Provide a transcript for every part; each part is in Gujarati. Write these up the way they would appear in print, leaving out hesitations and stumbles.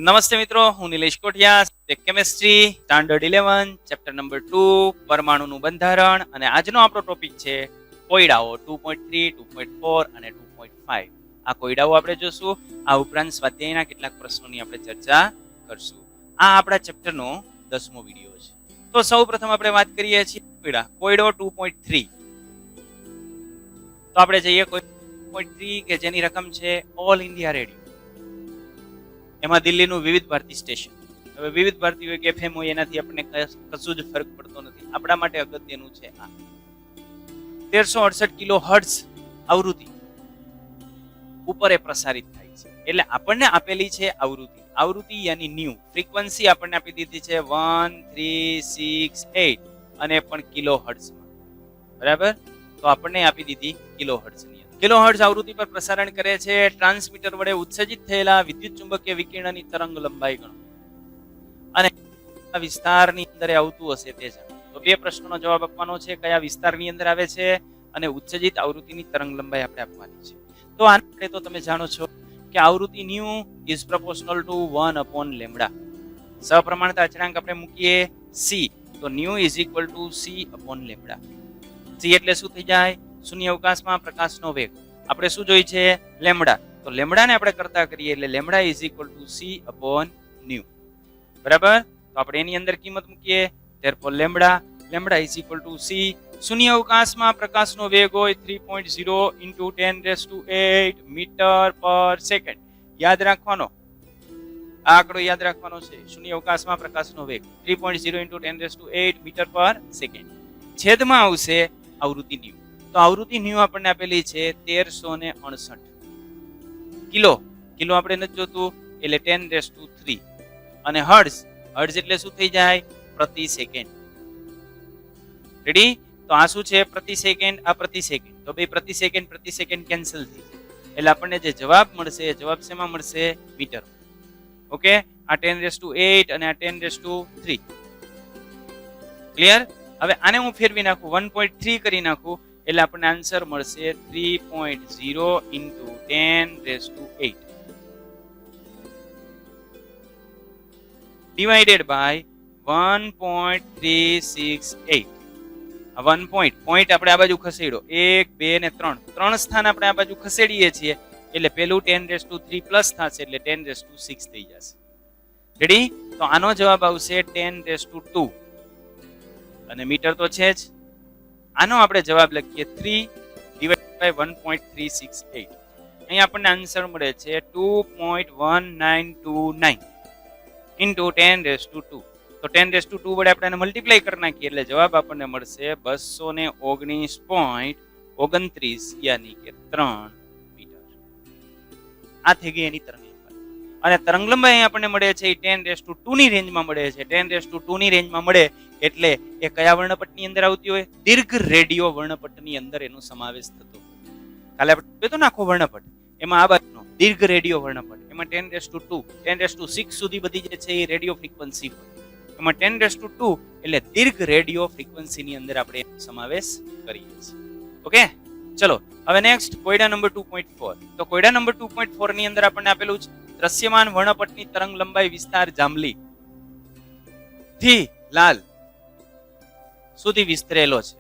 નમસ્તે મિત્રો, હું Nilesh Kothiya, chemistry standard 11 chapter number 2 પરમાણુનું બંધારણ. અને આજનો આપણો ટોપિક છે કોયડાઓ 2.3, 2.4 અને 2.5. આ કોયડાઓ આપણે જોશું. આ ઉપરાંત સ્વાધ્યાયના કેટલાક પ્રશ્નોની આપણે ચર્ચા કરશું. આ આપણા ચેપ્ટરનો 10મો વિડીયો છે. તો સૌ પ્રથમ આપણે વાત કરીએ છીએ કોયડો 2.3. તો આપણે જઈએ કોયડો 2.3 કે જેની રકમ છે ઓલ ઇન્ડિયા રેડિયો. એમાં દિલ્હીનું વિવિધ ભારતી સ્ટેશન. હવે વિવિધ ભારતી હોય કે એફએમ હોય એનાથી આપણને કશું જ ફરક પડતો નથી. આપણા માટે અગત્યનું છે આ 1368 કિલો હર્ટ્ઝ આવૃત્તિ ઉપર એ પ્રસારિત થાય છે. એટલે આપણને આપેલી છે આવૃત્તિ યાની ન્યુ ફ્રીક્વન્સી આપણને આપી દીધી છે 1368 અને પણ કિલો હર્ટ્ઝમાં. બરાબર, તો આપણને આપી દીધી કિલો હર્ટ્ઝની. કિલોહર્ટ્ઝ આવૃત્તિ પર પ્રસારણ કરે છે. ટ્રાન્સમીટર વડે ઉત્સર્જિત થયેલા વિદ્યુત ચુંબકીય વિકિરણની તરંગ લંબાઈ ગણો અને આ વિસ્તારની અંદર આવતું હશે તે જાણો. તો બે પ્રશ્નોનો જવાબ આપવાનો છે, કયા વિસ્તારની અંદર આવે છે અને ઉત્સર્જિત આવૃત્તિની તરંગ લંબાઈ આપણે આપવાની છે. તો આના માટે તો તમે જાણો છો કે આવૃત્તિ ન્યુ ઇઝ પ્રોપોર્શનલ ટુ 1/λ. સપ્રમાણતા અચળાંક આપણે મૂકીએ c, તો new is equal two c/λ. c એટલે શું થઈ જાય? શૂન્ય અવકાશમાં પ્રકાશનો વેગ. આપણે શું જોઈ છે? લેમ્ડા. તો લેમ્ડાને આપણે કરતા કરીએ એટલે લેમ્ડા ઇઝ ઇક્વલ ટુ c/ન્યુ. બરાબર, તો આપણે એની અંદર કિંમત મૂકીએ. therefore lambda is equal two c. શૂન્ય અવકાશમાં પ્રકાશનો વેગ હોય 3.0 × 10⁸ મીટર પર સેકન્ડ. યાદ રાખવાનો, આ આંકડો યાદ રાખવાનો છે. શૂન્ય અવકાશમાં પ્રકાશનો વેગ 3.0 × 10⁸ મીટર પર સેકન્ડ. છેદમાં આવશે આવૃત્તિ ન્યુ. તો આવૃત્તિ ન્યુ આપણને આપેલી છે 1368 કિલો. કિલો આપણે નથી જોતું એટલે 10⁻³ અને હર્ટ્ઝ એટલે શું થઈ જાય? પ્રતિ સેકન્ડ. રેડી? તો આ શું છે? પ્રતિ સેકન્ડ, આ પ્રતિ સેકન્ડ. તો બે પ્રતિ સેકન્ડ કેન્સલ થઈ જાય એટલે આપણને જે જવાબ મળશે એ જવાબ શેમાં મળશે? મીટર. ઓકે, આ 10⁸ અને આ 10⁻³ ક્લિયર? હવે આને હું ફેરવી નાખું, 1.3 કરી નાખું એટલે આપણને આન્સર મળશે 3.0 × 10⁸ ડિવાઇડેડ બાય 1.368. આ 1 પોઈન્ટ આપણે આ બાજુ ખસેડો, 1, 2 ને 3 સ્થાન આપણે આ બાજુ ખસેડીએ છીએ એટલે પેલું 10⁻³ પ્લસ થશે એટલે 10⁻6 થઈ જશે. રેડી? તો આનો જવાબ આવશે 10⁻². અને મીટર તો છે જ. આનો આપણે જવાબ લખીએ 3/1.368. અહીં આપણને આન્સર મળે છે 2.1929 × 10⁻². તો 10⁻² વડે આપણે મલ્ટીપ્લાય કરી નાખીએ એટલે જવાબ આપણને મળશે 219.29 યાની કે 3 મીટર. આ થઈ ગઈ એની તરંગ લંબાઈ. અને તરંગ લંબાઈ આપણને મળે છે 10⁻² ની રેન્જમાં મળે છે. 10⁻² ની રેન્જમાં મળે એટલે એ કયા વર્ણપટની અંદર આવતી હોય? દીર્ઘ રેડિયો વર્ણપટની અંદર એનો સમાવેશ થતો. કાલે આપણે જોયો તો ને આખો વર્ણપટ, એમાં આ બાજુનો દીર્ઘ રેડિયો વર્ણપટ, એમાં 10⁻², 10⁻6 સુધી બધી જે છે એ રેડિયો ફ્રીક્વન્સી હોય. એમાં 10⁻² એટલે દીર્ઘ રેડિયો ફ્રીક્વન્સીની અંદર આપણે સમાવેશ કરીએ છીએ. ઓકે, ચલો હવે નેક્સ્ટ કોયડા નંબર 2.4. તો કોયડા નંબર 2.4 ની અંદર આપણને આપેલું છે દ્રશ્યમાન વર્ણપટની તરંગ લંબાઈ વિસ્તાર જાંબલી થી લાલ સુધી વિસ્તરેલો છે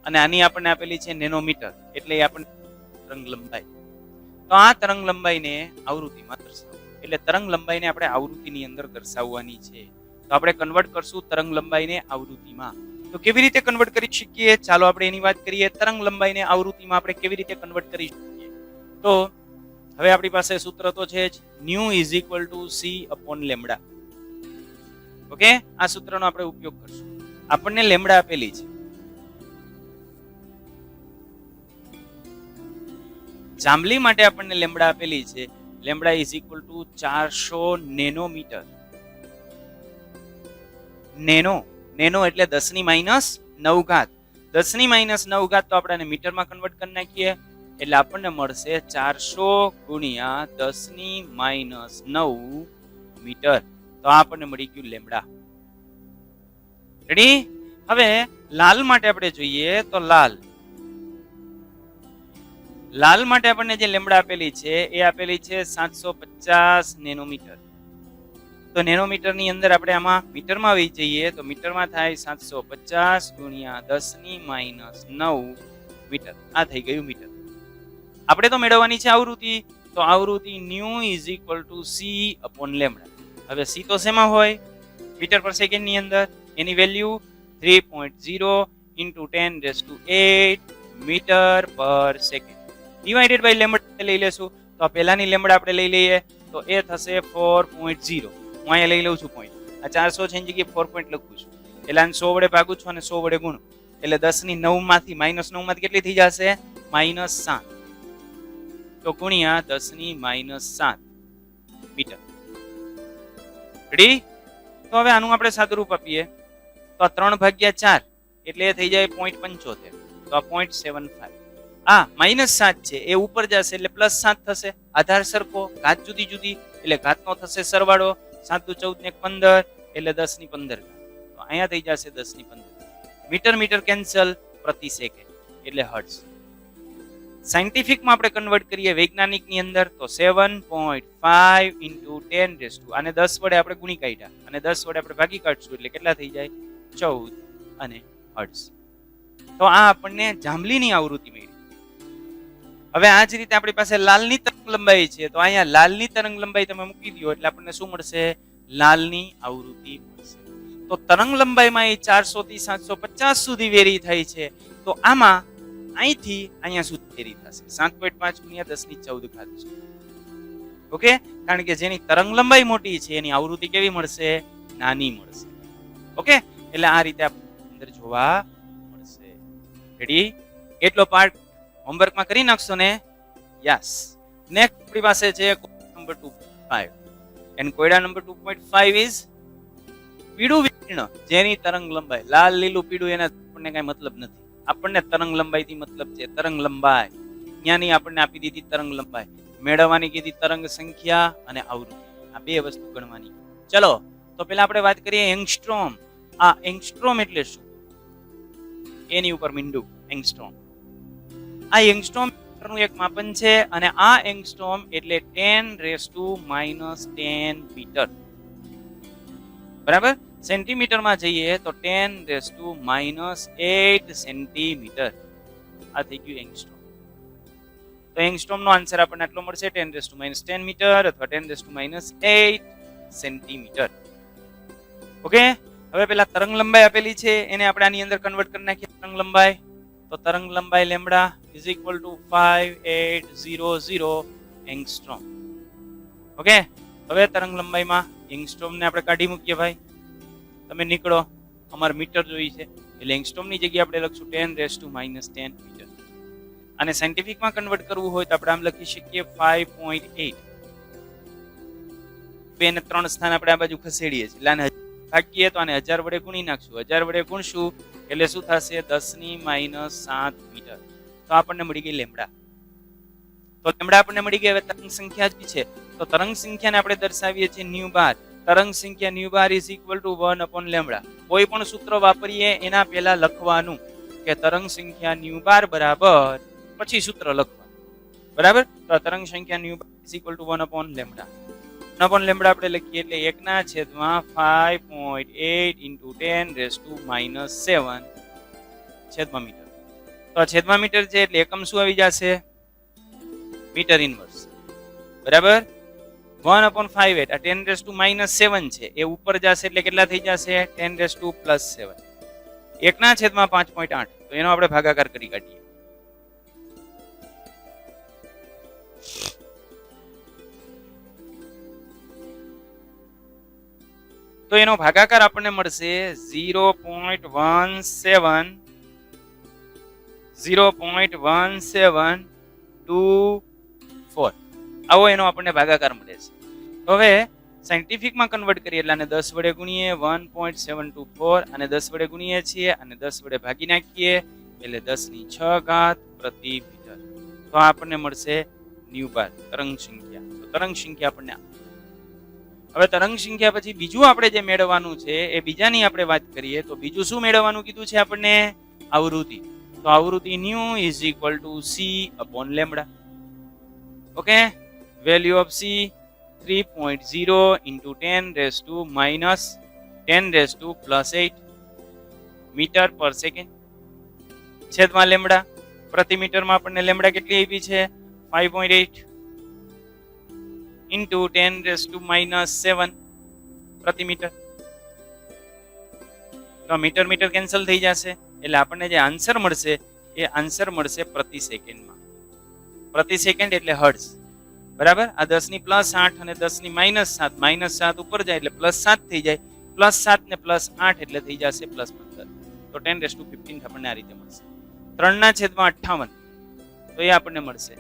અને આની આપણને આપેલી છે નેનોમીટર, એટલે આપણને તરંગ લંબાઈ. તો આ તરંગ લંબાઈને આવૃત્તિમાં દર્શાવો. એટલે તરંગ લંબાઈને આપણે આવૃત્તિની અંદર દર્શાવવાની છે. તો આપણે કન્વર્ટ કરશું તરંગ લંબાઈને આવૃત્તિમાં. તો કેવી રીતે કન્વર્ટ કરી શકીએ? ચાલો આપણે એની વાત કરીએ. તરંગ લંબાઈને આવૃત્તિમાં આપણે કેવી રીતે કન્વર્ટ કરી શકીએ? તો હવે આપણી પાસે સૂત્ર તો છે જ, new is equal two c/λ. Okay, આ સૂત્રનો આપણે ઉપયોગ કરશું. આપણને લેમ્ડા આપેલી છે. જાંબલી માટે આપણને લેમ્ડા આપેલી છે. Lambda is equal two 400 nanometre. Nano એટલે 10⁻⁹. 10⁻⁹ તો આપણે મીટરમાં કન્વર્ટ કરી નાખીએ એટલે આપણને મળશે 400 × 10⁻⁹ મીટર. તો આ આપણને મળી ગયું લેમ્ડા. રેડી? હવે લાલ માટે આપણે જોઈએ તો લાલ માટે આપણને જે લેમ્ડા આપેલી છે એ આપેલી છે 750 નેનોમીટર. તો નેનોમીટરની અંદર આપણે આમાં મીટરમાં વહી જઈએ તો મીટરમાં થાય 750 ગુણ્યા 10⁻9 મીટર. આ થઈ ગયું મીટર. આપણે તો મેળવવાની છે આવૃત્તિ, તો આવૃત્તિ new is equal two C upon lambda. હવે સી તો શેમાં હોય? મીટર પર સેકન્ડ ની અંદર. એની વેલ્યુ 3.0 ઇન્ટુ 10⁸ મીટર પર સેકન્ડ ડિવાઇડેડ બાય લેમડા લઈ લેશું. તો આ પહેલાની લેમડા આપણે લઈ લઈએ તો એ થશે 4.0. હું અહીંયા લઈ લઉં છું પોઈન્ટ. આ 400 છે એની જગ્યાએ 4 પોઈન્ટ લખું છું. એટલે આને 100 વડે ભાગું છું અને 100 વડે ગુણું. એટલે 10⁹ માંથી -9 કેટલી થઈ જશે? -7. તો ગુણ્યા 10⁻7 મીટર. રેડી? તો હવે આનું આપણે સાદુરૂપ આપીએ તો આ 3/4 એટલે એ થઈ જાય 0.75. તો આ 0.75. આ -7 છે એ ઉપર જશે એટલે +7 થશે. આધાર સરખો, ઘાત જુદી જુદી એટલે ઘાતનો થશે સરવાળો. 7 × 14 = 15 એટલે 10⁻15. તો અહીંયા થઈ જશે 10⁻15. મીટર મીટર કેન્સલ, પ્રતિ સેકન્ડ એટલે હર્ટ્ઝ. સાયન્ટિફિકમાં આપણે કન્વર્ટ કરીએ વૈજ્ઞાનિકની અંદર તો 7.5 ઇન્ટુ 10 આને 10 વડે આપણે ગુણી કાઢ્યા અને 10 વડે આપણે ભાગી કાઢશું એટલે કેટલા થઈ જાય? 14 અને હર્ટ્ઝ. તો આ આપણને જાંબલીની આવૃત્તિ મળી. હવે આ જ રીતે આપણી પાસે લાલની તરંગ લંબાઈ છે તો અહીંયા લાલની તરંગ લંબાઈ તમે મૂકી દો એટલે આપણને શું મળશે? લાલની આવૃત્તિ મળશે. તો તરંગ લંબાઈમાં એ 400 થી 750 સુધી વેરી થાય છે. તો આમાં અહીંથી અહીંયા સુધી વેરી થશે 7.5 ગુણ્યા 10⁻14 છે. ઓકે? કારણ કે જેની તરંગ લંબાઈ મોટી છે એની આવૃત્તિ કેવી મળશે? નાની મળશે. ઓકે? એટલે આ રીતે અંદર જોવા મળશે. રેડી? એટલો પાર્ટ હોમવર્કમાં કરી નાખશો ને? યસ. નેક્સ્ટ આપણી પાસે છે નંબર 2.5 એન્ડ કોયડા નંબર 2.5 ઇઝ પીળું વિકર્ણ જેની તરંગ લંબાઈ લાલ લીલું પીળું એના આપણને કઈ મતલબ નથી. આપણને તરંગ લંબાઈથી મતલબ છે. તરંગ લંબાઈ ત્યાંની આપણને આપી દીધી તરંગ લંબાઈ. મેળવવાની કીધી તરંગ સંખ્યા અને આવૃત્તિ. આ બે વસ્તુ ગણવાની. ચલો તો પેલા આપણે વાત કરીએ એંગસ્ટ્રોમ. આ એંગસ્ટ્રોમ એટલે શું? એની ઉપર મીંડું એંગસ્ટ્રોમ. આ એંગસ્ટ્રોમ નું એક માપન છે અને આ એંગસ્ટ્રોમ એટલે 10⁻10 મીટર. બરાબર? સેન્ટીમીટરમાં જઈએ તો 10⁻8 સેન્ટીમીટર. આ થઈ ગયું એંગસ્ટ્રોમ. તો એંગસ્ટ્રોમ નો આન્સર આપણને આટલો મળશે 10⁻10 મીટર અથવા 10⁻8 સેન્ટીમીટર. ઓકે? હવે પેલા તરંગ લંબાઈ આપેલી છે એને આપણે આની અંદર કન્વર્ટ કરી નાખીએ. તરંગ લંબાઈ તો તરંગ લંબાઈ lambda is equal two 5800 angstrom. Okay? હવે તરંગ લંબાઈમાં એંગસ્ટ્રોમ ને આપણે કાઢી મૂકીએ ભાઈ. તમે નીકળો, અમારે મીટર જોઈ છે એટલે એંગસ્ટ્રોમ ની જગ્યાએ આપણે લખશું 10⁻10 મીટર. અને સાયન્ટિફિકમાં કન્વર્ટ કરવું હોય તો આપણે આમ લખી શકીએ 5.8. 2 ને 3 સ્થાન આપણે આ બાજુ ખસેડીએ છીએ એટલે આને ભાગીએ તો આને 1000 વડે ગુણી નાખશું. 1000 વડે ગુણશું એટલે શું થશે? 10⁻7 મીટર. તો આપણને મળી ગઈ લેમ્બડા. તો લેમ્બડા આપણને મળી ગઈ. હવે તરંગ સંખ્યા જ છે તો તરંગ સંખ્યાને આપણે દર્શાવીએ છીએ ન્યુ બાર. તરંગ સંખ્યા nu bar is equal to 1/લેમ્બડા. કોઈ પણ સૂત્ર વાપરીએ એના પહેલા લખવાનું કે તરંગ સંખ્યા ન્યુ બાર બરાબર પછી સૂત્ર લખવાનું. બરાબર? તો તરંગ સંખ્યા nu bar is equal to 1/લેમ્બડા. 1/લેમ્બડા આપણે લખીએ એટલે 1/5.8 ઇન્ટુ 10⁻7 છેદમાં મીટર. તો આ છેદમાં મીટર છે એટલે એકમ શું આવી જશે? Metre inverse. બરાબર? 1/5 આ 10⁻7 છે એ ઉપર જશે એટલે કેટલા થઈ જશે? 10⁻+7. 1/5.8 તો એનો આપણે ભાગાકાર કરી કાઢીએ. તો એનો ભાગાકાર આપણને મળશે 0.1724. આવો એનો આપણને ભાગાકાર મળે છે. તો હવે સાયન્ટિફિકમાં કન્વર્ટ કરીએ એટલે આને 10 વડે ગુણીએ 1.724 અને 10 વડે ગુણીએ છીએ અને 10 વડે ભાગી નાખીએ એટલે 10⁶ પ્રતિ મીટર. તો આપણને મળશે ન્યુ બાર તરંગ સંખ્યા. તો તરંગ સંખ્યા આપણને. હવે તરંગ સંખ્યા પછી બીજું આપણે જે મેળવવાનું છે એ બીજાની આપણે વાત કરીએ તો બીજું શું મેળવવાનું કીધું છે આપણને? આવૃત્તિ. તો આવૃત્તિ new is equal two C upon lambda. Okay? Value of C 3.0 into 10 raised to minus 10 raised to plus 8 metre પર સેકન્ડ છેદમાં લેમ્બડા પ્રતિ મીટરમાં આપણને લેમ્બડા કેટલી આપી છે 5.8 into 10 raised to minus 7 પ્રતિ મીટર. તો મીટર મીટર કેન્સલ થઈ જશે એટલે આપણને જે આન્સર મળશે એ આન્સર મળશે પ્રતિ સેકન્ડમાં. પ્રતિ સેકન્ડ એટલે હર્ટ્ઝ. બરાબર. આ 10 ની +8 અને 10 ની -7 -7 ઉપર જાય એટલે +7 થઈ જાય. +7 ને +8 એટલે થઈ જશે +15. તો 10⁻15 આપણને આ રીતે મળશે. 3/58 તો એ આપણને મળશે.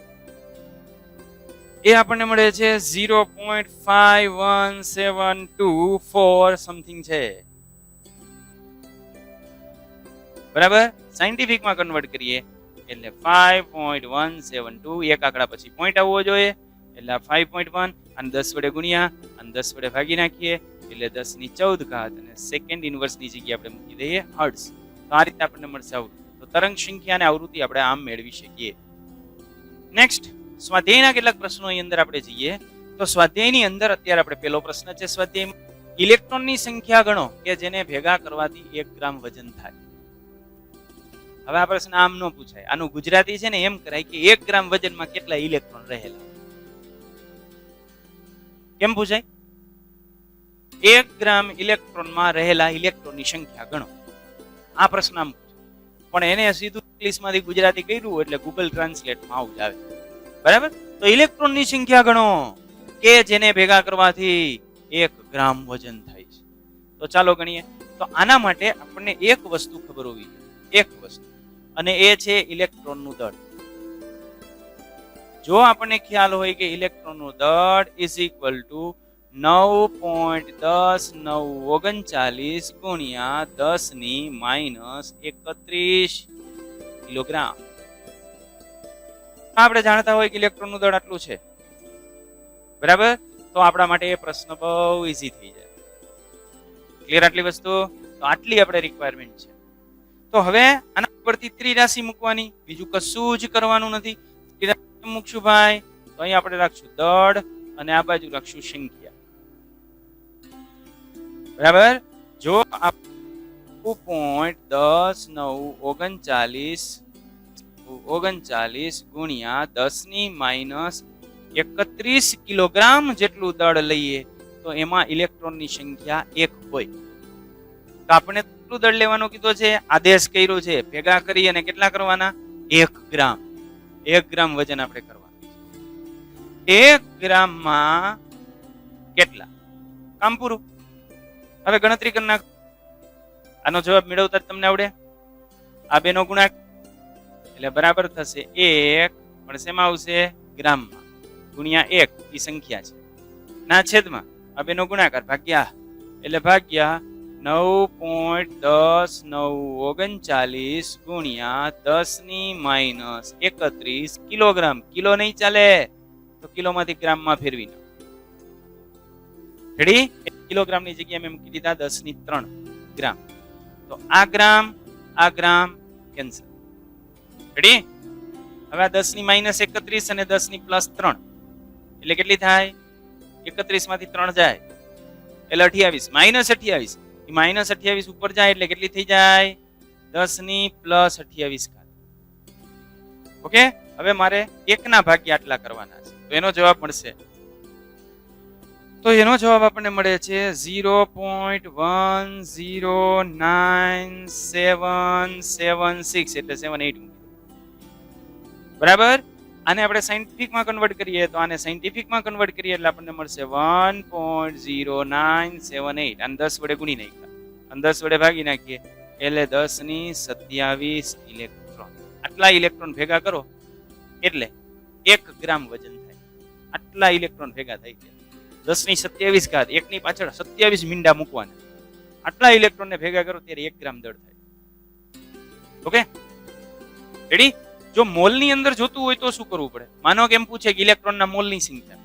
એ આપણને મળે છે 0.51724 સમથિંગ છે. બરાબર. સાયન્ટિફિકમાં કન્વર્ટ કરીએ એટલે 5.172 એક આંકડા પછી પોઈન્ટ આવવો જોઈએ એટલે 5.1 અને 10 વડે ગુણ્યા અને 10 વડે ભાગી નાખીએ એટલે 10 ની 14 ઘાત અને સેકન્ડ ઇન્વર્સની જગ્યાએ આપણે મૂકી દઈએ હર્ટ્ઝ. તો આ રીતે આપણને મળશે આવૃત્તિ. તો તરંગ સંખ્યા અને આવૃત્તિ આપણે આમ મેળવી શકીએ. નેક્સ્ટ સ્વાધ્યાયના કેટલાક પ્રશ્નો અહીં અંદર આપણે જઈએ તો સ્વાધ્યાયની અંદર અત્યારે આપણે પહેલો પ્રશ્ન છે સ્વાધ્યાયમાં ઇલેક્ટ્રોનની સંખ્યા ગણો કે જેને ભેગા કરવાથી 1 ગ્રામ વજન થાય. હવે આ પ્રશ્ન આમ ન પૂછાય. આનું ગુજરાતી છે ને એમ કરાય કે 1 ગ્રામ વજનમાં કેટલા ઇલેક્ટ્રોન રહેલા. કેમ પૂછાય? 1 ગ્રામ ઇલેક્ટ્રોનમાં રહેલા ઇલેક્ટ્રોનની સંખ્યા ગણો. આ પ્રશ્ન આમ પૂછાય પણ એને સીધું ઇંગ્લિશમાંથી ગુજરાતી કર્યું એટલે ગૂગલ ટ્રાન્સલેટમાં આવું જ આવે. બરાબર. તો ઇલેક્ટ્રોનની સંખ્યા ગણો કે જેને ભેગા કરવાથી 1 ગ્રામ વજન થાય છે. તો ચાલો ગણીએ. તો આના માટે આપણને એક વસ્તુ ખબર હોવી જોઈએ. એક વસ્તુ અને એ છે ઇલેક્ટ્રોનનું દળ. જો આપણને ખ્યાલ હોય કે ઇલેક્ટ્રોનનું દળ ઇઝ ઇક્વલ ટુ 9.10939 ગુણ્યા 10 ની -31 કિલોગ્રામ. આપણે જાણતા હોય કે ઇલેક્ટ્રોનનું દળ આટલું છે. બરાબર. તો આપણા માટે એ પ્રશ્ન બહુ ઈઝી થઈ જાય. ક્લિયર આટલી વસ્તુ? તો આટલી આપણે રિક્વાયરમેન્ટ છે. તો હવે આના પરથી ત્રિરાશિ મૂકવાની, બીજું કશું જ કરવાનું નથી. ત્રિરાશિ મૂકશું ભાઈ તો અહીં આપણે રાખશું દળ અને આ બાજુ રાખશું સંખ્યા. બરાબર. જો 9.10939 ગુણ્યા 10 ની -31 કિલોગ્રામ જેટલું દળ લઈએ તો એમાં ઇલેક્ટ્રોનની સંખ્યા 1 હોય. તો આપણે કેટલું દળ લેવાનું કીધું છે? આદેશ કર્યો છે ભેગા કરી અને કેટલા કરવાના? 1 ગ્રામ. 1 ગ્રામ વજન આપણે કરવાનું. 1 ગ્રામમાં કેટલા? કામ પૂરું. હવે ગણતરી કરી નાખો. આનો જવાબ મેળવતા તમને આવડે? આ બેનો ગુણાકાર એટલે બરાબર થશે 1 પણ શેમાં આવશે? ગ્રામમાં. ગુણ્યા 1 એ સંખ્યા છે ના છેદમાં આ બેનો ગુણાકાર ભાગ્યા એટલે ભાગ્યા 9.10939 ગુણ્યા 10 ની -31 કિલોગ્રામ. કિલો નહીં ચાલે તો કિલોમાંથી ગ્રામમાં ફેરવી નાખો. રેડી? કિલોગ્રામની જગ્યાએ મેં મૂકી દીધા 10 ની 3 ગ્રામ. તો આ ગ્રામ કેન્સલ. રેડી? હવે આ 10 ની -31 અને 10 ની +3 એટલે કેટલી થાય? 31 માંથી 3 જાય એટલે 28 -28 ઉપર જાય એટલે કેટલી થઈ જાય? 10 ની +28 ઘાત. ઓકે. હવે મારે 1 ના ભાગ્યા આટલા કરવાના છે તો એનો જવાબ મળશે. તો એનો જવાબ આપણને મળે છે 0.109776 એટલે 78. બરાબર. આને આપણે સાયન્ટિફિકમાં કન્વર્ટ કરીએ તો આને સાયન્ટિફિકમાં કન્વર્ટ કરીએ એટલે આપણને મળશે 1.0978 અને 10 વડે ગુણી નાખ્યા અને 10 વડે ભાગી નાખીએ એટલે 10 ની 27 ઇલેક્ટ્રોન. આટલા ઇલેક્ટ્રોન ભેગા કરો એટલે 1 ગ્રામ વજન થાય. આટલા ઇલેક્ટ્રોન ભેગા થાય છે 10 ની 27 ઘાત. એક ની પાછળ 27 મીંડા મૂકવાના. આટલા ઇલેક્ટ્રોન ને ભેગા કરો ત્યારે 1 ગ્રામ દળ થાય. ઓકે. રેડી? જો મોલની અંદર જોતું હોય તો શું કરવું પડે? માનો કે એમ પૂછે કે ઇલેક્ટ્રોનના મોલની સંખ્યા,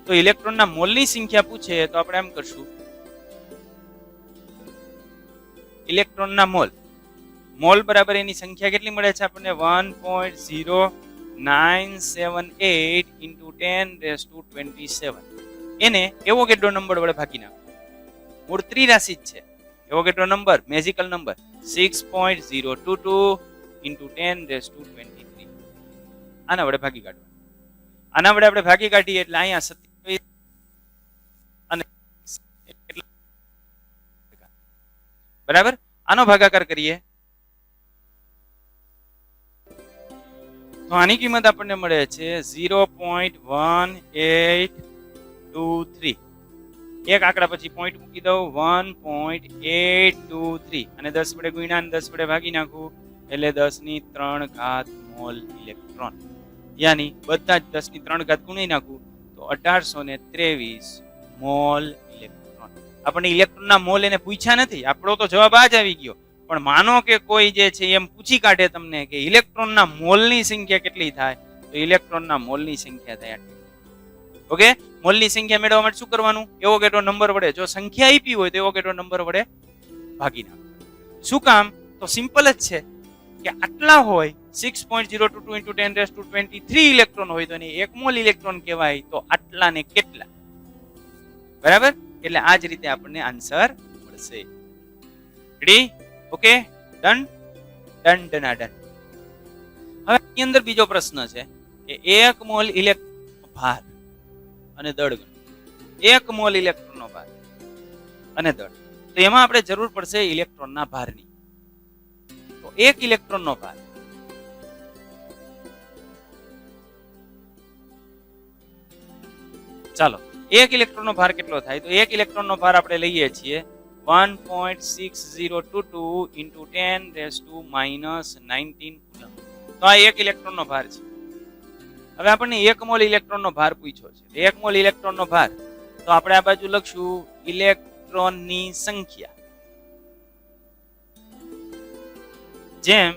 તો ઇલેક્ટ્રોનના મોલની સંખ્યા પૂછે તો આપણે એમ કરશું ઇલેક્ટ્રોનના મોલ બરાબર એની સંખ્યા કેટલી મળે છે આપણને? 1.0978 × 10⁻27. એને એવોગેડ્રો નંબર વડે ભાગી નાખો. મૂળ ત્રિરાશિ જ છે. Avogadro number magical number 6.022 into 10⁻23. આના વડે ભાગી કાઢો. આના વડે આપણે ભાગી કાઢીએ એટલે અહીંયા 27 અને બરાબર. આનો ભાગાકાર કરીએ તો આની કિંમત આપણને મળે છે 0.1823. એક આંકડા પછી પોઈન્ટ મૂકી દઉં 1.823 અને 10 વડે ગુણ્યા અને 10 વડે ભાગી નાખું એટલે 10⁻³ મોલ ઇલેક્ટ્રોન. યાની બધા જ 10⁻³ ગુણી નાખું તો 1823 મોલ ઇલેક્ટ્રોન. આપણને ઇલેક્ટ્રોનના મોલ એને પૂછ્યા નથી, આપણો તો જવાબ આ જ આવી ગયો. પણ માનો કે કોઈ જે છે એમ પૂછી કાઢે તમને કે ઇલેક્ટ્રોનના મોલની સંખ્યા કેટલી થાય, તો ઇલેક્ટ્રોનના મોલની સંખ્યા થાય આટલી. ઓકે, મોલની સંખ્યા મેળવવા માટે શું કરવાનું? એવોગેડ્રો નંબર વડે, જો સંખ્યા આપી હોય તો એવોગેડ્રો નંબર વડે ભાગી નાખવાનું. શું કામ? તો સિમ્પલ જ છે કે આટલા હોય 6.022 into 10⁻23 ઇલેક્ટ્રોન હોય તો એને 1 મોલ ઇલેક્ટ્રોન કહેવાય. તો આટલા ને કેટલા? બરાબર. એટલે આ જ રીતે આપણને આન્સર મળશે. Ready? Okay, done done done done. હવે આની અંદર બીજો પ્રશ્ન છે કે 1 મોલ ઇલેક્ટ્રોન ભાર અને દળ ગણો. 1 મોલ ઇલેક્ટ્રોનનો ભાર અને દળ, તો એમાં આપણે જરૂર પડશે ઇલેક્ટ્રોનના ભારની. તો 1 ઇલેક્ટ્રોનનો ભાર ચાલો 1 ઇલેક્ટ્રોનનો ભાર કેટલો થાય? તો 1 ઇલેક્ટ્રોનનો ભાર આપણે લઈએ છીએ 1.6022 into 10⁻⁻19 કુલમ. તો આ 1 ઇલેક્ટ્રોનનો ભાર છે. હવે આપણને 1 મોલ ઇલેક્ટ્રોનનો ભાર પૂછ્યો છે. 1 મોલ ઇલેક્ટ્રોનનો ભાર, તો આપણે આ બાજુ લખશું ઇલેક્ટ્રોનની સંખ્યા, જેમ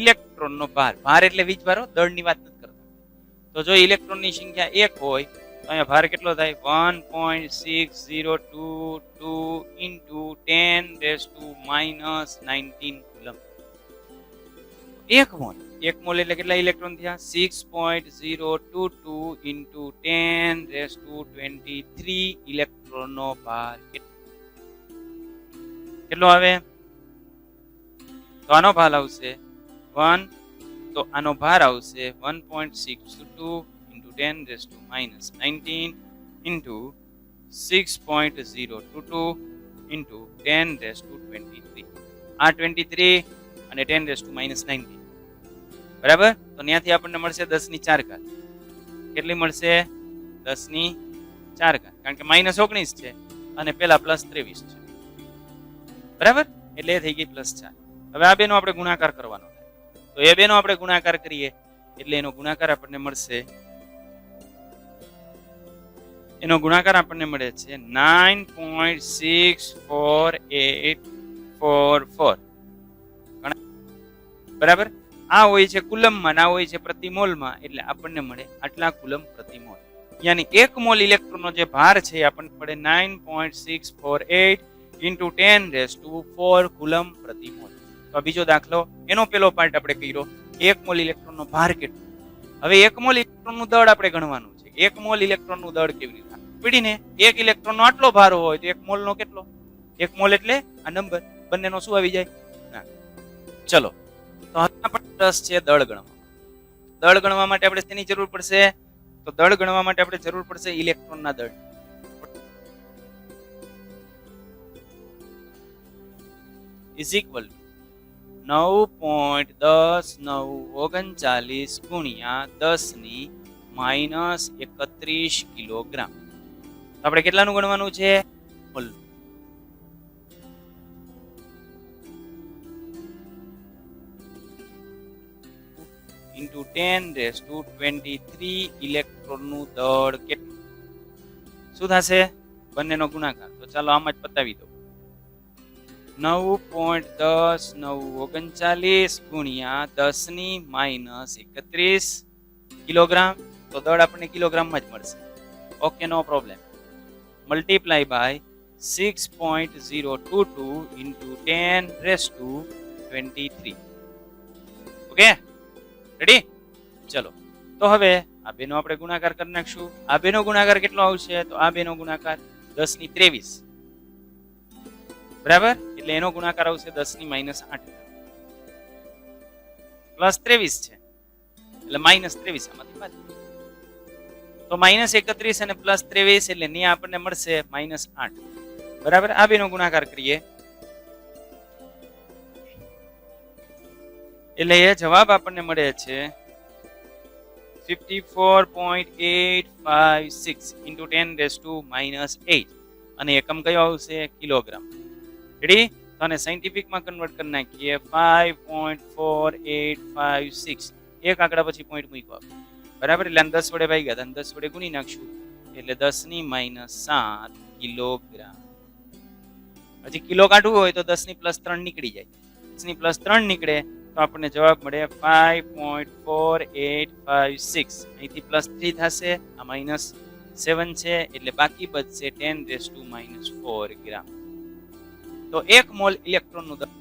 ઇલેક્ટ્રોનનો ભાર. ભાર એટલે વીજભારો, દળની વાત નથી કરતા. તો જો ઇલેક્ટ્રોનની સંખ્યા 1 હોય તો અહીંયા ભાર કેટલો થાય? 1.6022 into 10⁻⁻19 કુલમ. 1 મોલ, 1 મોલ એટલે કેટલા ઇલેક્ટ્રોન થયા? 6.022 into 10⁻23 ઇલેક્ટ્રોનનો ભાર કેટલો આવે? તો આનો ભાર આવશે 1, તો આનો ભાર આવશે 1.62 into 10⁻⁻19 into 6.022 into 10⁻23. આ 23 અને 10⁻⁻19 બરાબર. તો ત્યાંથી આપણને મળશે 10⁴. કેટલી મળશે? 10⁴, કારણ કે -19 છે અને પેલા +23 છે. બરાબર, એટલે એ થઈ ગઈ +4. હવે આ બેનો આપણે ગુણાકાર કરવાનો થાય. તો એ બેનો આપણે ગુણાકાર કરીએ એટલે એનો ગુણાકાર આપણને મળશે, એનો ગુણાકાર આપણને મળે છે 9.64844. બરાબર. આ હોય છે કુલમમાં, આ હોય છે પ્રતિ મોલમાં, એટલે આપણને મળે આટલા કુલમ પ્રતિ મોલ. યાની 1 મોલ ઇલેક્ટ્રોનનો જે ભાર છે આપણને મળે 9.648 into 10⁻⁴ કુલમ પ્રતિ મોલ. તો બીજો દાખલો, એનો પેલો પાર્ટ આપણે કર્યો 1 મોલ ઇલેક્ટ્રોનનો ભાર કેટલો. હવે 1 મોલ ઇલેક્ટ્રોનનું દળ આપણે ગણવાનું છે. 1 મોલ ઇલેક્ટ્રોનનું દળ કેવી રીતે પડીને 1 ઇલેક્ટ્રોનનો આટલો ભાર હોય તો 1 મોલનો કેટલો? 1 મોલ એટલે આ નંબર, બંનેનો શું આવી જાય? ના. ચલો, તો હવે આપણે રસ છે દળ ગણવા. દળ ગણવા માટે આપણે શેની જરૂર પડશે? તો દળ ગણવા માટે આપણે જરૂર પડશે ઇલેક્ટ્રોનના દળ. ઇઝ ઇક્વલ 9.10939 ગુણ્યા 10⁻31 કિલોગ્રામ. તો આપણે કેટલાનું ગણવાનું છે? મોલ. into 10⁻23 ઇલેક્ટ્રોનનું દળ કેટલું? શું થશે? બંનેનો ગુણાકાર. તો ચાલો આમ જ પતાવી દો. 9.10939 ગુણ્યા 10⁻31 કિલોગ્રામ. તો દળ આપણને કિલોગ્રામમાં જ મળશે. Okay, no problem. Multiply by 6.022 into 10⁻23. Okay, ready? ચલો, તો હવે આ બેનો આપણે ગુણાકાર કરી નાખશું. આ બેનો ગુણાકાર કેટલો આવશે? તો આ બેનો ગુણાકાર 10 ની 23, બરાબર. એટલે એનો ગુણાકાર આવશે 10 ની -8 પ્લસ 23 છે એટલે -23 આમાંથી બાદ. તો -31 અને +23 એટલે ને આપણને મળશે -8, બરાબર. આ બેનો ગુણાકાર કરીએ એટલે એ જવાબ આપણને મળે છે 54.856 into 10⁻⁸ અને એકમ કયો આવશે? કિલોગ્રામ. રેડી? તો આને સાયન્ટિફિકમાં કન્વર્ટ કરી નાખીએ. 5.4856 એક આંકડા પછી પોઈન્ટ મૂક્યો, બરાબર. એટલે 10 વડે ભાગ્યા હતા, 10 વડે ગુણી નાખશું એટલે 10 ની -7 કિલોગ્રામ. હજી કિલો કાઢવું હોય તો 10 ની +3 નીકળી જાય. 10 ની +3 નીકળે તો આપણને જવાબ મળે 5.4856. અહીંથી +3 થશે, આ -7 છે એટલે બાકી બચશે 10⁻⁴ ગ્રામ. તો 1 મોલ ઇલેક્ટ્રોનનું દળ.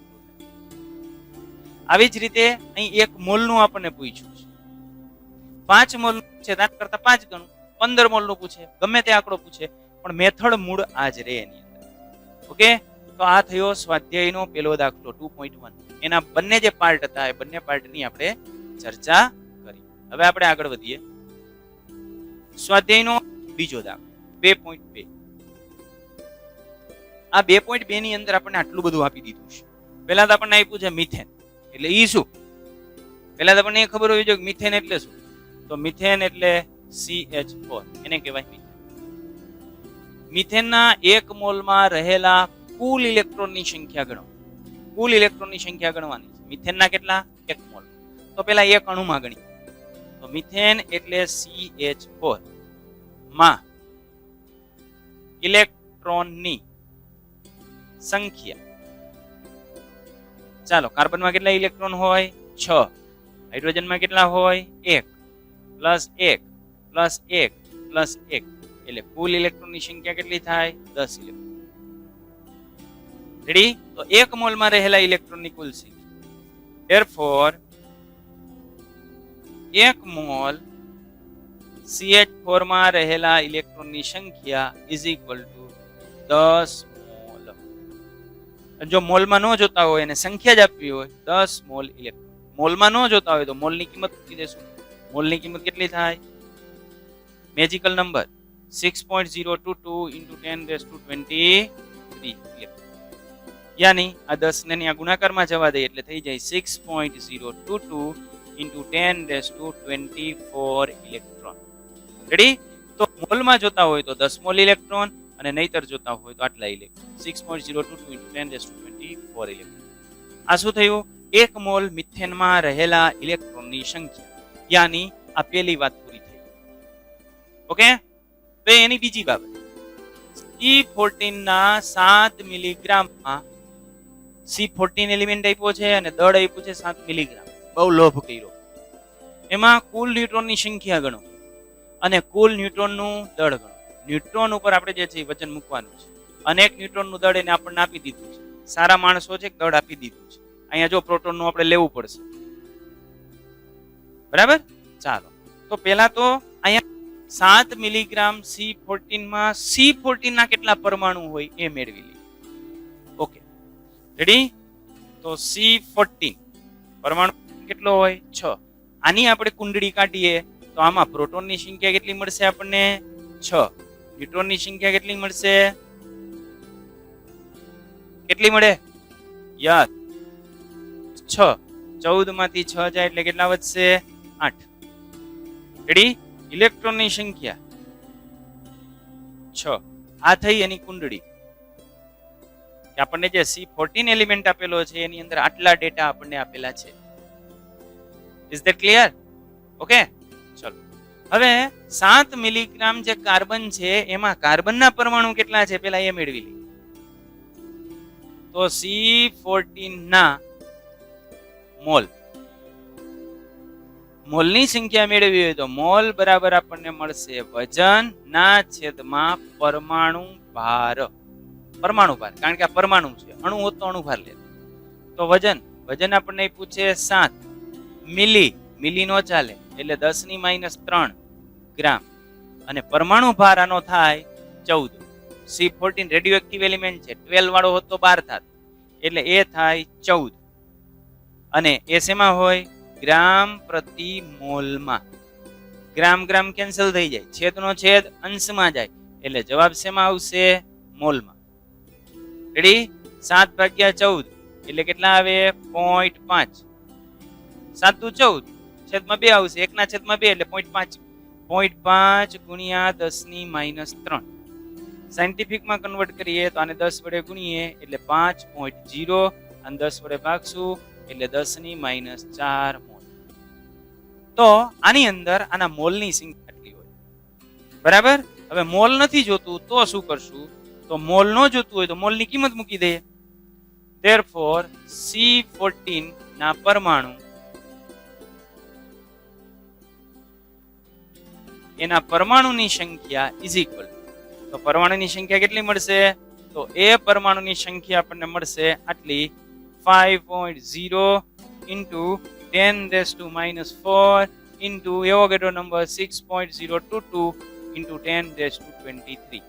આવી જ રીતે અહીં 1 મોલનું આપણને પૂછ્યું છે. 5 મોલનું છે તેના કરતા 5 ગણું. 15 મોલનું પૂછે, ગમે તે આંકડો પૂછે, પણ મેથડ મૂળ આ જ રહે એની અંદર. ઓકે, તો આ થયો સ્વાધ્યાયનો પહેલો દાખલો 2.1. એના બંને જે પાર્ટ હતા એ બંને પાર્ટની આપણે ચર્ચા કરી. હવે આપણે આગળ વધીએ. સ્વાધ્યાયનો બીજો દાખલો 2.2. આ 2.2 ની અંદર આપણને આટલું બધું આપી દીધું છે. પહેલા તો આપણને આપ્યું છે મિથેન. એટલે ઈ શું? પહેલા તો આપણને એ ખબર હોવી જોઈએ કે મિથેન એટલે શું. તો મિથેન એટલે CH4, એને કહેવાય મિથેન. મિથેનના 1 મોલમાં રહેલા કુલ ઇલેક્ટ્રોનની સંખ્યા ગણો. કુલ ઇલેક્ટ્રોનની સંખ્યા ગણવાની છે. મિથેનના કેટલા? 1 મોલ. તો પેલા એક અણુમાં ગણીએ. તો મિથેન એટલે CH4 માં ઇલેક્ટ્રોનની સંખ્યા. ચાલો, કાર્બનમાં કેટલા ઇલેક્ટ્રોન હોય? 6. હાઇડ્રોજનમાં કેટલા હોય? 1 + 1 + 1 + 1 એટલે કુલ ઇલેક્ટ્રોનની સંખ્યા કેટલી થાય? 10 ઇલેક્ટ્રોન. રેડી? તો 1 મોલમાં રહેલા ઇલેક્ટ્રોનની કુલ સંખ્યા. Therefore 1 મોલ CH4 માં રહેલા ઇલેક્ટ્રોનની સંખ્યા = 10 મોલ. જો મોલમાં ન જોતા હોય અને સંખ્યા જ આપવી હોય 10 મોલ ઇલેક્ટ્રોન. મોલમાં ન જોતા હોય તો મોલની કિંમત મૂકી દેશું. મોલની કિંમત કેટલી થાય? મેજિકલ નંબર 6.022 × 10⁻23 યાની આ 10 ને આ ગુણાકારમાં જવા દે એટલે થઈ જાય 6.022 × 10⁻24 ઇલેક્ટ્રોન. રેડી? તો મોલમાં જોતા હોય તો 10 મોલ ઇલેક્ટ્રોન અને નહીતર જોતા હોય તો આટલા ઇલેક્ટ્રોન 6.022 × 10⁻24 ઇલેક્ટ્રોન. આ શું થયું? 1 મોલ મિથેનમાં રહેલા ઇલેક્ટ્રોનની સંખ્યા, યાની આ પહેલી વાત પૂરી થઈ. ઓકે, તો એની બીજી બાબત, C14 ના 7 મિલીગ્રામમાં C14 એલિમેન્ટ આપ્યો છે અને દળ આપ્યું છે 7 મિલીગ્રામ. બહુ લોભ કર્યો. એમાં કુલ ન્યુટ્રોનની સંખ્યા ગણો અને કુલ ન્યુટ્રોનનું દળ ગણો. ન્યુટ્રોન ઉપર આપણે જે છે વજન મૂકવાનું છે. અનેક ન્યુટ્રોનનું દળ એને આપણને આપી દીધું છે. સારા માણસો છે, દળ આપી દીધું છે. અહીંયા જો પ્રોટોનનું આપણે લેવું પડશે, બરાબર. ચાલો, તો પહેલા તો અહીંયા 7 મિલીગ્રામ C14 માં C14 ના કેટલા પરમાણુ હોય એ મેળવી લઈએ. Okay, ready? તો C14 પરમાણુ કેટલો હોય? 6. આની આપણે કુંડળી કાઢીએ તો આમાં પ્રોટોનની સંખ્યા કેટલી મળશે આપણને? 6. ન્યુટ્રોનની સંખ્યા કેટલી મળશે? કેટલી મળે? યાદ 6. 14 માંથી 6 જાય એટલે કેટલા વધશે? 8. રેડી? ઇલેક્ટ્રોનની સંખ્યા 6. આ થઈ એની કુંડળી. આપણને જે C14 એલિમેન્ટ આપેલો છે એની અંદર આટલા ડેટા આપણને આપેલા છે. Is that clear? ઓકે, ચલો હવે 7 મિલીગ્રામ જે કાર્બન છે એમાં કાર્બનના પરમાણુ કેટલા છે પેલા એ મેળવી લઈએ. તો C14 ના મોલ, મોલની સંખ્યા મેળવી હોય તો મોલ બરાબર આપણને મળશે વજન ના છેદમાં પરમાણુ ભાર. પરમાણુ ભાર, કારણ કે આ પરમાણુ છે, અણુ હોત તો અણુ ભાર લે. તો વજન આપણને પૂછે 7 મિલી. મિલી નો ચાલે એટલે 10⁻³ ગ્રામ. અને પરમાણુ ભાર આનો થાય 14. C14 રેડિયો એક્ટિવ એલિમેન્ટ છે, 12 વાળો હોત તો 12 થાત, એટલે એ થાય 14. અને એ શેમાં હોય? ગ્રામ પ્રતિ મોલમાં. ગ્રામ ગ્રામ કેન્સલ થઈ જાય, છેદનો છેદ અંશમાં જાય, એટલે જવાબ શેમાં આવશે? મોલમાં. રેડી? 7/14 એટલે કેટલા આવે? 0.5. 7 દુ 14, છેદમાં 2 આવશે, 1/2 એટલે 0.5. 0.5 ગુણ્યા 10⁻3. સાયન્ટિફિકમાં કન્વર્ટ કરીએ તો આને 10 વડે ગુણીએ એટલે 5.0, અને 10 વડે ભાગશું એટલે 10⁻4 મોલ. તો આની અંદર આના મોલની સંખ્યા આટલી હોય. બરાબર? હવે મોલ નથી જોતું તો શું કરશું? તો મોલ ન જોતું હોય તો મોલની કિંમત મૂકી દઈએ. Therefore C14 ના પરમાણુ એના પરમાણુની સંખ્યા ઇઝ ઇક્વલ, તો પરમાણુની સંખ્યા કેટલી મળશે? તો એ પરમાણુની સંખ્યા આપણને મળશે આટલી, 5.0 into 10⁻⁴ into Avogadro number 6.022 into 10⁻23.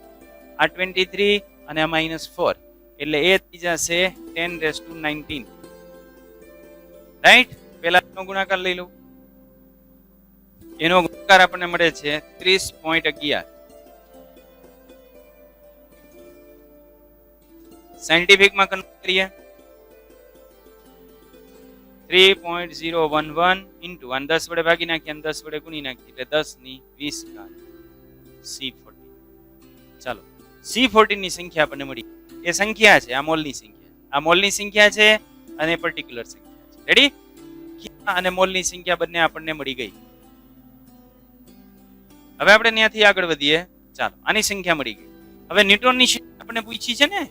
આ 23 અને આ -4 એટલે એ થઈ જશે 10⁻19. રાઈટ? પેલા ગુણાકાર લઈ લઉં. એનો ગુણાકાર આપણને મળે છે 30.11. સાયન્ટિફિકમાં કન્વર્ટ કરીએ 3.011 ઇન્ટુ 10 વડે ભાગી નાખીએ અને 10 વડે ગુણી નાખીએ એટલે 10⁻20 C14. ચાલો, C14 ની સંખ્યા આપણને મળી. એ સંખ્યા છે, આ મોલની સંખ્યા. આ મોલની સંખ્યા છે અને પર્ટિક્યુલર સંખ્યા છે. રેડી? અને મોલની સંખ્યા બંને આપણને મળી ગઈ. હવે આપણે ત્યાંથી આગળ વધીએ. ચાલો, આની સંખ્યા મળી ગઈ. હવે ન્યુટ્રોનની સંખ્યા આપણને પૂછી છે ને,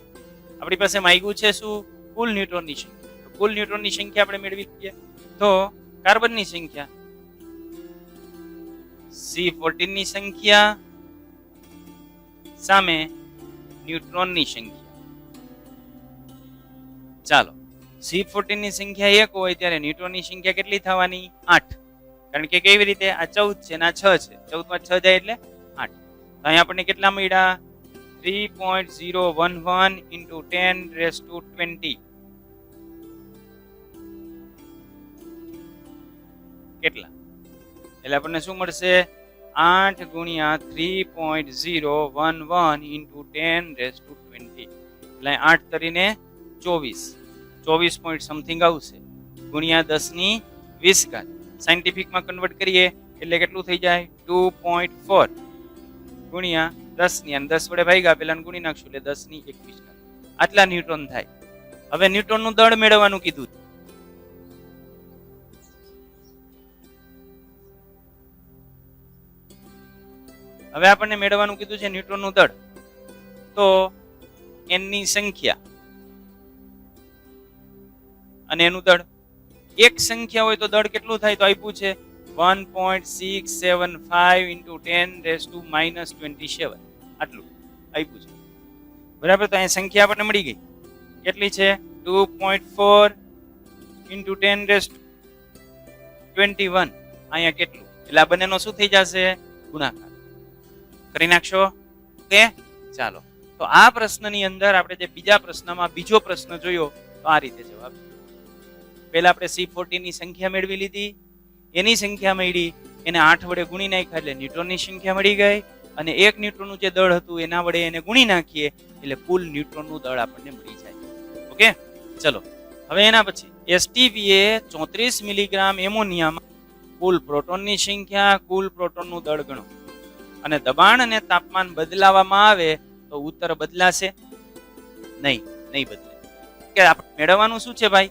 આપણી પાસે માંગ્યું છે શું? કુલ ન્યુટ્રોનની સંખ્યા. તો કુલ ન્યુટ્રોનની સંખ્યા આપણે મેળવી લઈએ. તો કાર્બનની સંખ્યા C14 ની સંખ્યા સામે ન્યુટ્રોનની સંખ્યા. ચાલો, C14 ની સંખ્યા 1 હોય ત્યારે ન્યુટ્રોનની સંખ્યા કેટલી થવાની? 8. કારણ કે કેવી રીતે? આ 14 છે ને આ 6 છે, 14 માં 6 જાય એટલે 8. તો અહીંયા આપણને કેટલા મળ્યા? 3.011 into 10⁻20. કેટલા? એટલે આપણને શું મળશે? 8 ગુણ્યા 3.011 into 10⁻20. એટલે 8 તરીને 24 પોઈન્ટ સમથિંગ આવશે, ગુણ્યા 10⁻20. સાયન્ટિફિકમાં કન્વર્ટ કરીએ એટલે કેટલું થઈ જાય? 2.4 ગુણ્યા 10 અને 10 વડે ભાગ્યા, પેલા ગુણી નાખશું એટલે 10⁻21. આટલા ન્યુટ્રોન થાય. હવે ન્યુટ્રોનનું દળ મેળવવાનું કીધું. હવે આપણને મેળવવાનું કીધું છે ન્યુટ્રોનનું દળ. તો એનની સંખ્યા અને એનું દળ. એક સંખ્યા હોય તો દળ કેટલું થાય? તો આપ્યું છે 1.675 into 10⁻27. આટલું આપ્યું છે. બરાબર? તો અહીંયા સંખ્યા આપણને મળી ગઈ. કેટલી છે? 2.4 into 10⁻21. અહીંયા કેટલું? એટલે આ બંનેનો શું થઈ જશે? ગુણાકાર. કરી નાખશો? ઓકે, ચાલો. તો આ પ્રશ્નની અંદર આપણે જે બીજા પ્રશ્નમાં બીજો પ્રશ્ન જોયો તો આ રીતે જવાબ. પહેલા આપણે C14 ની સંખ્યા મેળવી લીધી, એની સંખ્યા મળી, એને 8 વડે ગુણી નાખ્યા એટલે ન્યુટ્રોનની સંખ્યા મળી ગઈ, અને એક ન્યુટ્રોનનું જે દળ હતું એના વડે એને ગુણી નાખીએ એટલે કુલ ન્યુટ્રોનનું દળ આપણને મળી જાય. ઓકે, ચલો. હવે એના પછી STPA 34 મિલીગ્રામ એમોનિયામાં કુલ પ્રોટોનની સંખ્યા, કુલ પ્રોટોનનું દળ ગણો. અને દબાણ અને તાપમાન બદલાવવામાં આવે તો ઉત્તર બદલાશે? નહીં બદલે. કે આપણે મેળવવાનું શું છે ભાઈ?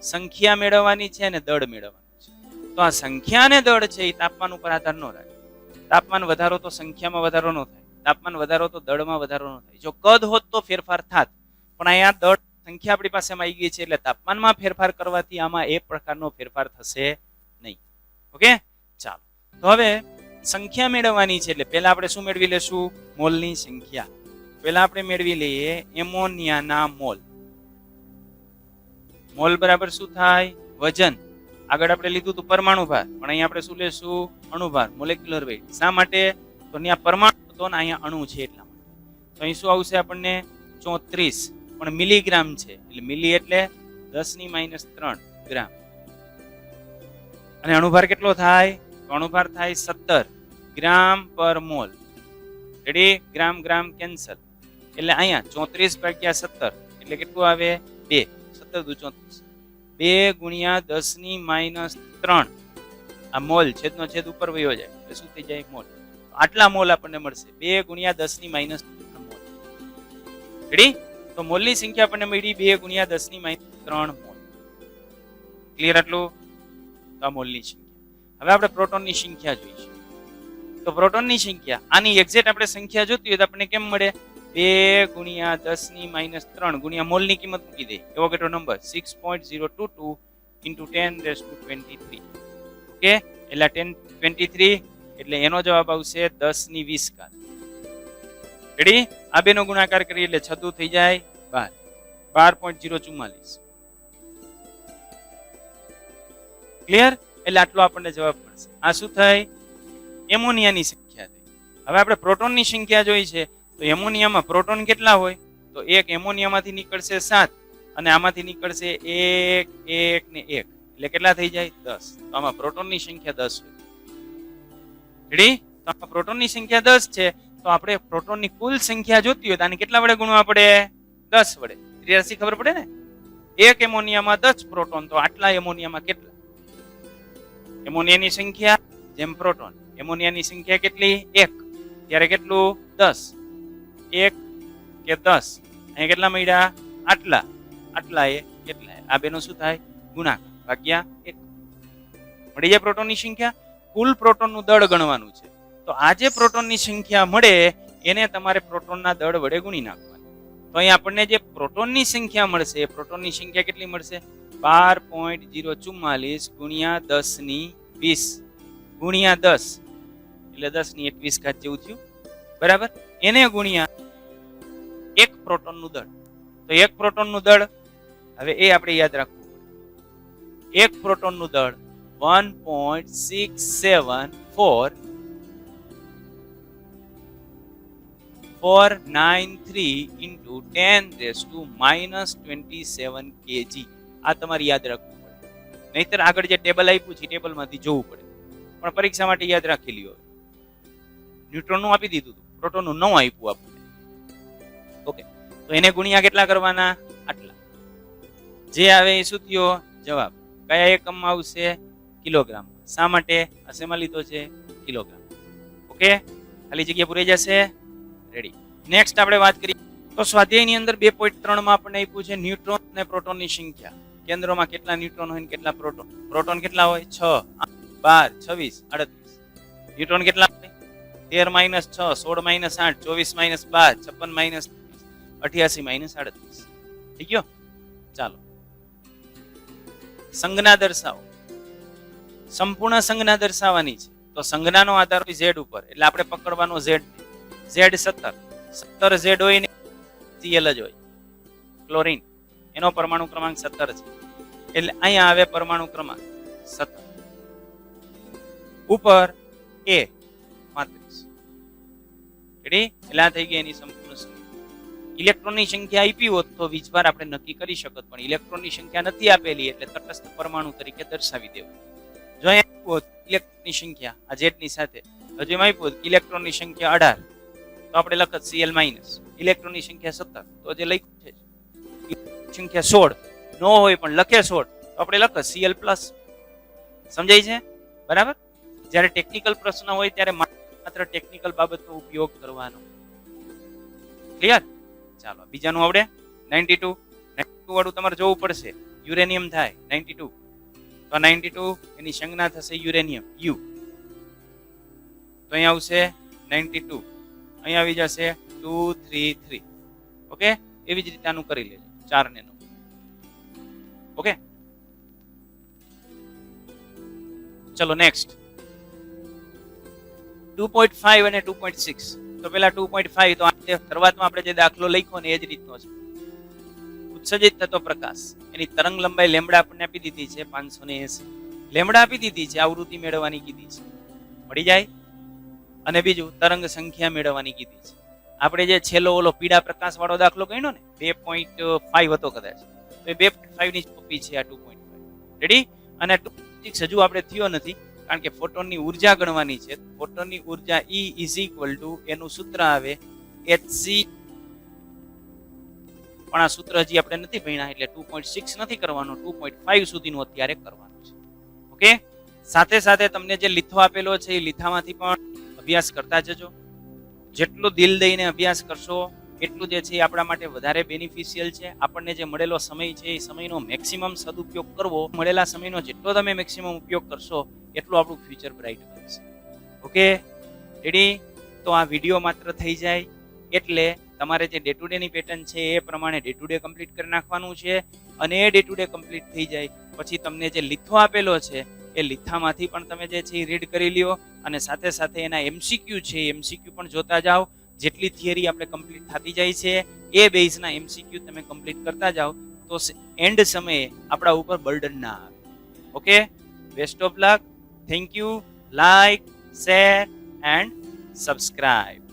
સંખ્યા મેળવવાની છે અને દળ મેળવવાનું છે. તો આ સંખ્યા અને દળ છે એ તાપમાન ઉપર આધાર ન રાખે. તાપમાન વધારો તો સંખ્યામાં વધારો ન થાય, તાપમાન વધારો તો દળમાં વધારો ન થાય. જો કદ હોત તો ફેરફાર થાત, પણ અહીંયા દળ સંખ્યા આપણી પાસે આવી ગઈ છે એટલે તાપમાનમાં ફેરફાર કરવાથી આમાં એ પ્રકારનો ફેરફાર થશે નહીં. ઓકે, ચાલો. તો હવે સંખ્યા મેળવવાની છે એટલે પહેલા આપણે શું મેળવી લેશું? મોલની સંખ્યા. પહેલા આપણે મેળવી લઈએ એમોનિયાના મોલ. મોલ બરાબર શું થાય? વજન. આગળ આપણે લીધું હતું પરમાણુ ભાર, પણ અહીંયા આપણે શું લેશું? અણુભાર, મોલેક્યુલર વેઇટ. શા માટે? તો અહીંયા પરમાણુ હતો ને અહીંયા અણુ છે એટલા માટે. તો અહીં શું આવશે આપણને? 34, પણ મિલીગ્રામ છે, એટલે મિલી એટલે 10⁻³ ગ્રામ. અને અણુભાર કેટલો થાય? તો અણુભાર થાય 17 ગ્રામ પર મોલ. રેડી? ગ્રામ ગ્રામ કેન્સલ, એટલે અહીંયા 34/17 એટલે કેટલું આવે? 2. 17 × 34, 2 × 10⁻³ આ મોલ, છેદનો છેદ ઉપર વયો જાય એટલે શું થઈ જાય? મોલ. આટલા મોલ આપણને મળશે, 2 × 10⁻³ મોલ. રેડી? તો મોલની સંખ્યા આપણને મળી 2 × 10⁻³ મોલ. ક્લિયર આટલું? તો આ મોલની સંખ્યા. હવે આપણે પ્રોટોનની સંખ્યા જોઈશું. તો પ્રોટોનની સંખ્યા, આની એક્ઝેક્ટ આપણે સંખ્યા જોતી હોય તો આપણને કેમ મળે? 2 × 10⁻³ ગુણ્યા મોલની કિંમત મૂકી દે. એવો કેટલો નંબર? 6.022 × 10⁻23. ઓકે, એટલે 1023 એટલે એનો જવાબ આવશે 10⁻20. રેડી? આ બેનો ગુણાકાર કરીએ એટલે 6 થઈ જાય 12. 12.044. ક્લિયર? એટલે આટલો આપણને જવાબ મળશે. આ શું થાય? એમોનિયાની સંખ્યા થઈ. હવે આપણે પ્રોટોનની સંખ્યા જોઈ છે. તો એમોનિયામાં પ્રોટોન કેટલા હોય? તો એક એમોનિયામાંથી નીકળશે 7 અને આમાંથી નીકળશે 1, 1 ને 1 એટલે કેટલા થઈ જાય? 10. તો આમાં પ્રોટોનની સંખ્યા 10 હોય. રેડી? તો આમાં પ્રોટોનની સંખ્યા 10 છે. તો આપણે પ્રોટોનની કુલ સંખ્યા જોતી હોય તો આને કેટલા વડે ગુણવા પડે? 10 વડે. ત્રિરાશી ખબર પડે ને? એક એમોનિયામાં 10 પ્રોટોન, તો આટલા એમોનિયામાં કેટલા? એમોનિયાની સંખ્યા જેમ પ્રોટોન. એમોનિયાની સંખ્યા કેટલી? 1. ત્યારે કેટલું? 10. 1 કે 10. અહીંયા કેટલા મળ્યા? આટલા. આટલા એ કેટલા? આ બેનો શું થાય? ગુણાકાર ભાગ્યા 1. મળી જાય પ્રોટોનની સંખ્યા. કુલ પ્રોટોનનું દળ ગણવાનું છે. તો આ જે પ્રોટોનની સંખ્યા મળે એને તમારે પ્રોટોનના દળ વડે ગુણી નાખવાની. તો અહીં આપણને જે પ્રોટોનની સંખ્યા મળશે એ પ્રોટોનની સંખ્યા કેટલી મળશે? 12.044 ગુણ્યા 10⁻20 ગુણ્યા 10 એટલે 10⁻21 જેવું થયું. બરાબર? એને ગુણ્યા એક પ્રોટોનનું દળ. તો એક પ્રોટોનનું દળ હવે એ આપણે યાદ રાખવું પડે. એક પ્રોટોનનું દળ 1.67493 × 10⁻27 kg. આ તમારે યાદ રાખવું પડે. નહીતર આગળ જે ટેબલ આપ્યું છે ટેબલમાંથી જોવું પડે. પણ પરીક્ષા માટે યાદ રાખી લ્યો. ન્યુટ્રોનનું આપી દીધું હતું, પ્રોટોનનું 9 આપ્યું આપણને. ઓકે, તો એને ગુણ્યા કેટલા કરવાના? આટલા. જે આવે એ શું થયો? જવાબ. કયા એકમમાં આવશે? કિલોગ્રામ. શા માટે? આ શેમાં લીધો છે? કિલોગ્રામ. ઓકે, ખાલી જગ્યા પૂરાઈ જશે. રેડી? નેક્સ્ટ આપણે વાત કરીએ તો સ્વાધ્યાયની અંદર 2.3 માં આપણને આપ્યું છે ન્યુટ્રોન અને પ્રોટોનની સંખ્યા. કેન્દ્રોમાં કેટલા ન્યુટ્રોન હોય ને કેટલા પ્રોટોન? પ્રોટોન કેટલા હોય? 6, 12, 26, 38. ન્યુટ્રોન કેટલા હોય? 13 - 6, 16 - 8, 24 - 12, 56 - 88 - 38. ઠીક ગયો? ચાલો સંજ્ઞા દર્શાવો. સંપૂર્ણ સંજ્ઞા દર્શાવવાની છે. તો સંજ્ઞાનો આધાર હોય Z ઉપર, એટલે આપણે પકડવાનો Z. Z 17 Z હોય ને Cl જ હોય. ક્લોરીન એનો પરમાણુ ક્રમાંક 17 છે. એટલે અહીંયા આવે પરમાણુ ક્રમાંક 17. ઉપર A 35. રેડી? એટલે આ થઈ ગઈ એની સંપૂર્ણ સંખ્યા. ઇલેક્ટ્રોનની સંખ્યા આપી હોત તો વીજભાર આપણે નક્કી કરી શકત, પણ ઇલેક્ટ્રોનની સંખ્યા નથી આપેલી એટલે તટસ્થ પરમાણુ તરીકે દર્શાવી દેવું. જો અહીંયા હોત ઇલેક્ટ્રોનની સંખ્યા આ Z ની સાથે, હજુ એમ આપ્યું હોત ઇલેક્ટ્રોનની સંખ્યા 18 તો આપણે લખત Cl-. ઇલેક્ટ્રોનની સંખ્યા 17 તો જે લખ્યું છે સંખ્યા 16 નો હોય પણ લખે 16 તો આપણે લખત Cl+. સમજાય છે? બરાબર? જ્યારે ટેકનિકલ પ્રશ્ન હોય ત્યારે માત્ર ટેકનિકલ બાબતનો ઉપયોગ કરવાનો. ક્લિયર? ચાલો બીજાનું આવડે. 92 વાળું તમારે જોવું પડશે. યુરેનિયમ થાય 92. તો 92 એની સંજ્ઞા થશે યુરેનિયમ U. તો અહીંયા આવશે 92. અહીંયા આવી જશે 233. ઓકે, એવી જ રીતે આનું કરી લેજો 4 ને 9. ઓકે, ચલો નેક્સ્ટ 2.5 અને 2.6. તો પેલા 2.5 તો શરૂઆતમાં આપણે જે દાખલો લખ્યો ને એ જ રીતનો છે. ઉત્સર્જિત થતો પ્રકાશ એની તરંગ લંબાઈ લેમ્બડા આપણને આપી દીધી છે 580. લેમડા આપી દીધી છે, આવૃત્તિ મેળવવાની કીધી છે, મળી જાય. અને બીજું તરંગ સંખ્યા મેળવવાની કીધી છે. આપણે જે છેલ્લો ઓલો પીળા પ્રકાશ વાળો દાખલો ગણ્યો ને 2.5 હતો કદાચ, તો એ 2.5 ની કોપી છે આ 2.5. રેડી? અને 2.6 હજુ આપણે થયો નથી, કારણ કે ફોટોનની ઉર્જા ગણવાની છે. ફોટોનની ઉર્જા E = એનું સૂત્ર આવે hc, પણ આ સૂત્ર હજી આપણે નથી ભણ્યા એટલે 2.6 નથી કરવાનું, 2.5 સુધીનું અત્યારે કરવાનું છે. ઓકે, સાથે સાથે તમને જે લીથો આપેલો છે એ લીથામાંથી પણ અભ્યાસ કરતા જજો. જેટલું દિલ દઈને અભ્યાસ કરશો એટલું જે છે એ આપણા માટે વધારે બેનિફિશિયલ છે. આપણને જે મળેલો સમય છે એ સમયનો મેક્સિમમ સદુપયોગ કરવો. મળેલા સમયનો જેટલો તમે મેક્સિમમ ઉપયોગ કરશો એટલું આપણું ફ્યુચર બ્રાઇટ બનશે. Okay, ready? તો આ વિડીયો માત્ર થઈ જાય એટલે તમારે જે ડે ટુ ડે ની પેટર્ન છે એ પ્રમાણે ડે ટુ ડે કમ્પ્લીટ કરી નાખવાનું છે. અને એ ડે ટુ ડે કમ્પ્લીટ થઈ જાય પછી તમને જે લીથો આપેલો છે એ લીથામાંથી પણ તમે જે છે એ રીડ કરી લ્યો, અને સાથે સાથે એના એમસીક્યુ છે એ એમસીક્યુ પણ જોતા જાઓ. જેટલી થિયરી આપણે કમ્પ્લીટ થતી જાય છે એ બેઝના એમસીક્યુ તમે કમ્પ્લીટ કરતા જાઓ તો એન્ડ સમયે આપણા ઉપર બર્ડન ના આવે. Okay, best of luck. Thank you. Like, share and subscribe.